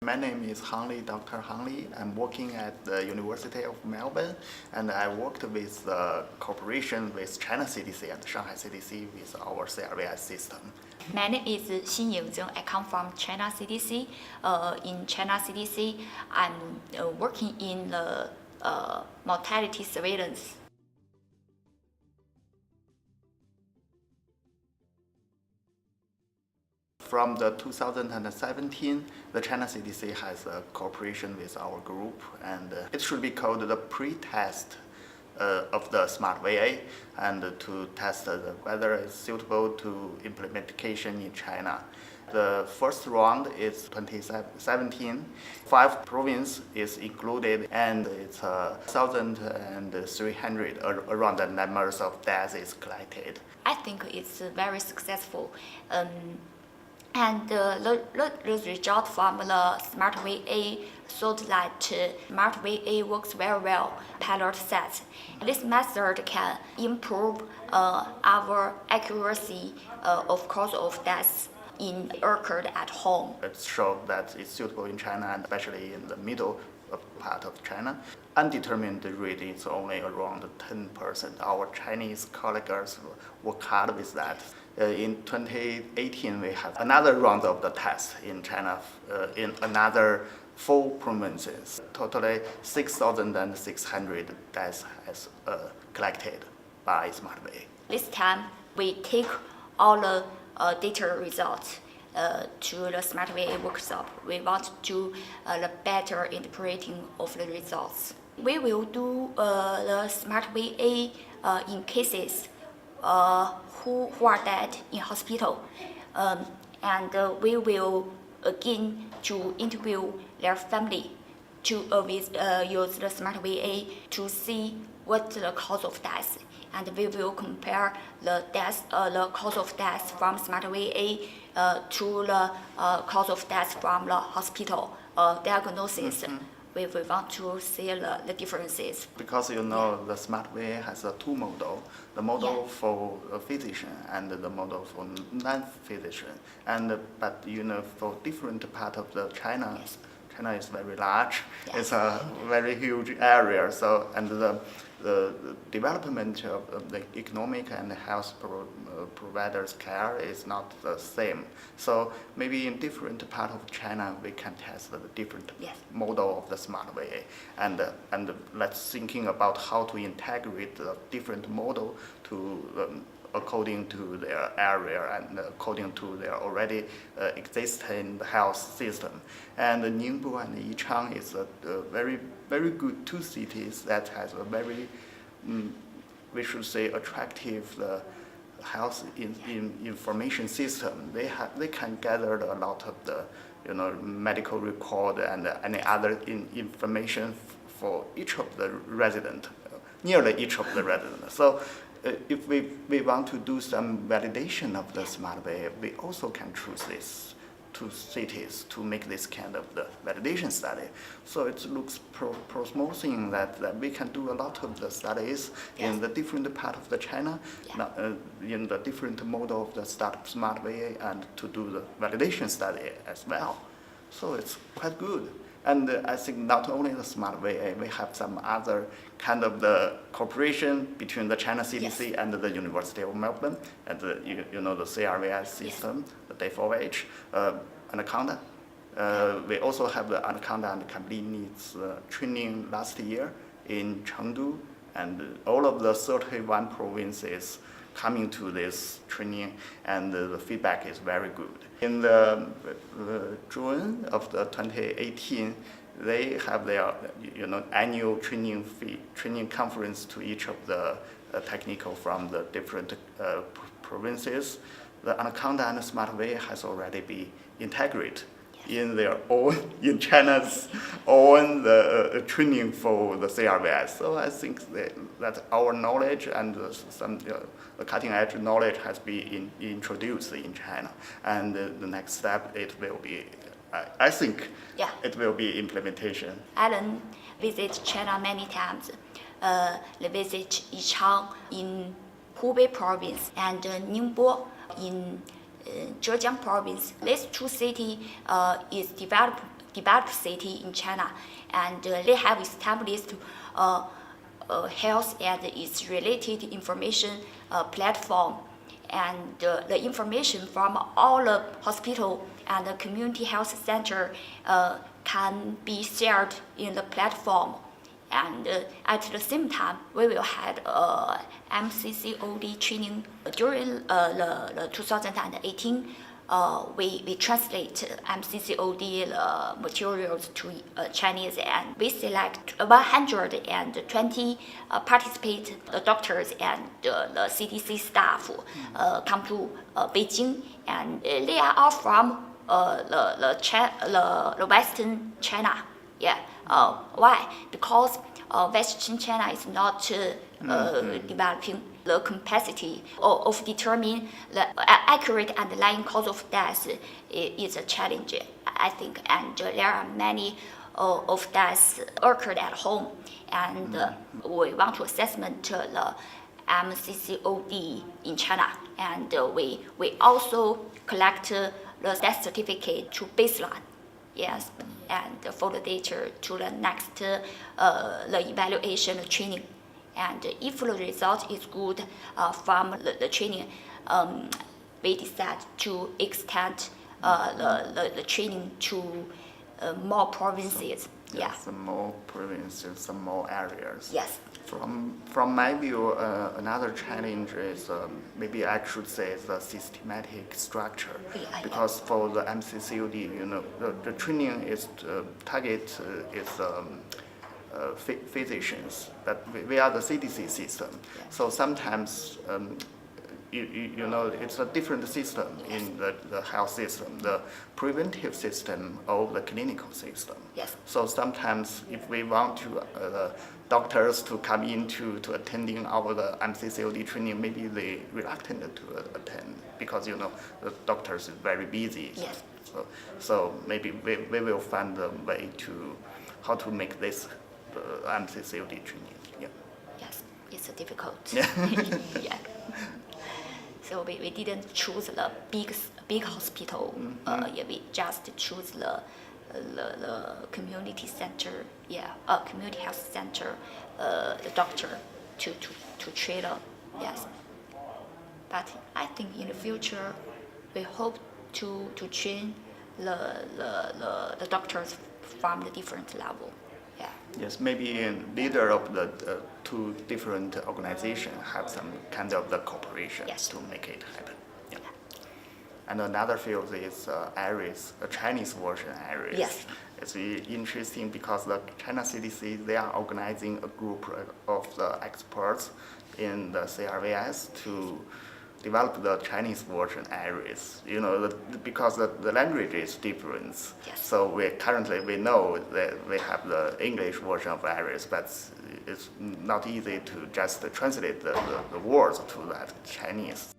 My name is Dr. Han Li. I'm working at the University of Melbourne, and I worked with the cooperation with China CDC and Shanghai CDC with our CRVS system. My name is Xin Ying Zeng. I come from China CDC. In China CDC, I'm working in the mortality surveillance. From the 2017, the China CDC has a cooperation with our group, and it should be called the pre-test of the SmartVA, and to test whether it's suitable to implementation in China. The first round is 2017. 5 provinces is included, and it's 1,300 around the numbers of deaths is collected. I think it's very successful. And the result from the SmartVA showed that SmartVA works very well pilot sets. This method can improve our accuracy of cause of death occurred at home. It showed that it's suitable in China, and especially in the middle part of China. Undetermined rate is only around 10%. Our Chinese colleagues work hard with that. In 2018, we have another round of the test in China in another 4 provinces. Totally 6,600 deaths has collected by SmartVA. This time, we take all the data results to the SmartVA workshop. We want to do the better interpreting of the results. We will do the SmartVA in cases who are dead in hospital, and we will again to interview their family to use the SmartVA to see what's the cause of death, and we will compare the cause of death from SmartVA to the cause of death from the hospital diagnosis. Mm-hmm. We want to see the differences. Because the SmartVA has 2 models, the model for a physician and the model for non-physician. But for different part of the China, yes. China is very large. Yes. It's a very huge area. So the development of the economic and health providers' care is not the same. So maybe in different part of China, we can test the different yes. model of the SmartVA, and let's thinking about how to integrate the different model to according to their area and according to their already existing health system. And Ningbo and Yichang is a very, very good 2 cities that has a very, we should say, attractive health information system. They can gather a lot of the medical record and any other information for each of the resident, nearly each of the residents. So if we want to do some validation of the SmartVA, we also can choose these 2 cities to make this kind of the validation study. So it looks promising that we can do a lot of the studies yes. in the different part of the China, in the different model of the SmartVA, and to do the validation study as well. So it's quite good. And I think not only the SmartVA, we have some other kind of the cooperation between the China CDC yes. and the University of Melbourne, and the CRVS system, yes. the Day4H, Anaconda. We also have the Anaconda and complete needs training last year in Chengdu, and all of the 31 provinces coming to this training, and the feedback is very good. In the June of the 2018, they have their annual training conference to each of the technical from the different provinces. The Anaconda and SmartVA has already been integrated in their own, in China's own training for the CRVS. So I think that our knowledge and some cutting edge knowledge has been introduced in China. And the next step, it will be, I think, it will be implementation. Alan visited China many times. They visit Yichang in Hubei province and Ningbo in Zhejiang province. These 2 cities is developed city in China, and they have established health and its related information platform, and the information from all the hospital and the community health center can be shared in the platform. And at the same time, we will have MCCOD training during the 2018. We translate MCCOD materials to Chinese, and we select 120 participate doctors and the CDC staff come to Beijing, and they are all from the Western China. Yeah. Why? Because Western China is not developing the capacity of determining the accurate underlying cause of death is a challenge, I think. And there are many of deaths occurred at home, and we want to assessment the MCCOD in China, and we also collect the death certificate to baseline. Yes, and follow data to the next the evaluation training. And if the result is good from the training, we decide to extend the training to more provinces. Some more provinces, some more areas. Yes. From my view, another challenge is maybe I should say the systematic structure, because for the MCCOD, the training is target is physicians, but we are the CDC system. So sometimes it's a different system in the health system, the preventive system or the clinical system. Yes. So sometimes if we want to doctors to come into to attending our the MCCOD training, maybe they reluctant to attend because the doctors is very busy. Yes. So maybe we will find a way to how to make this MCCOD training. Yeah. Yes, it's difficult. Yeah. Yeah. So we didn't choose the big hospital. We just choose the community center. Community health center. The doctor to train them. Yes. But I think in the future, we hope to train the doctors from the different level. Yeah. Yes, maybe a leader of the two different organizations have some kind of the cooperation to make it happen. Yeah. And another field is ARIS, the Chinese version ARIS. Yes. It's interesting because the China CDC, they are organizing a group of the experts in the CRVS to develop the Chinese version ARIS. Because the language is different. Yes. So we know that we have the English version of ARIS, but it's not easy to just translate the words to that Chinese.